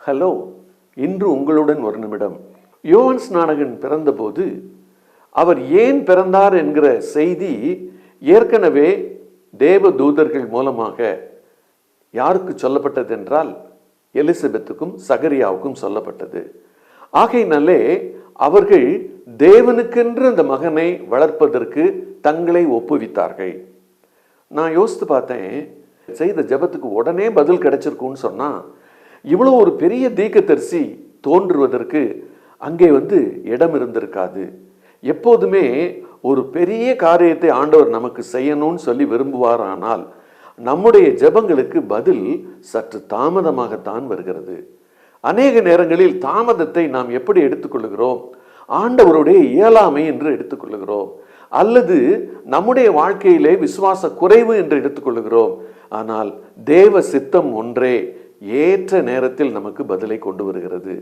Hello, இன்று உங்களுடன் ஒரு நிமிடம். யோவான் ஸ்நானகன் பிறந்தபோது அவர் ஏன் பிறந்தார் என்கிற செய்தி ஏற்கனவே தேவ தூதர்கள் மூலமாக யாருக்கு சொல்லப்பட்டது என்றால் எலிசபெத்துக்கும் சகரியாவுக்கும் சொல்லப்பட்டது. ஆகையினாலே அவர்கள் தேவனுக்கென்று அந்த மகனை வளர்ப்பதற்கு தங்களை ஒப்புவித்தார்கள். நான் யோசித்து பார்த்தேன், செய்த ஜெபத்துக்கு உடனே பதில் கிடைச்சிருக்கும்னு சொன்னா இவ்வளோ ஒரு பெரிய தீர்க்கதரிசி தோன்றுவதற்கு அங்கே இடம் இருந்திருக்காது. எப்போதுமே ஒரு பெரிய காரியத்தை ஆண்டவர் நமக்கு செய்யணும்னு சொல்லி விரும்புவார். ஆனால் நம்முடைய ஜெபங்களுக்கு பதில் சற்று தாமதமாகத்தான் வருகிறது. அநேக நேரங்களில் தாமதத்தை நாம் எப்படி எடுத்துக்கொள்கிறோம்? ஆண்டவருடைய இயலாமை என்று எடுத்துக்கொள்கிறோம், அல்லது நம்முடைய வாழ்க்கையிலே விசுவாச குறைவு என்று எடுத்துக்கொள்கிறோம். ஆனால் தேவ சித்தம் ஒன்றே ஏற்ற நேரத்தில் நமக்கு பதிலை கொண்டு வருகிறது.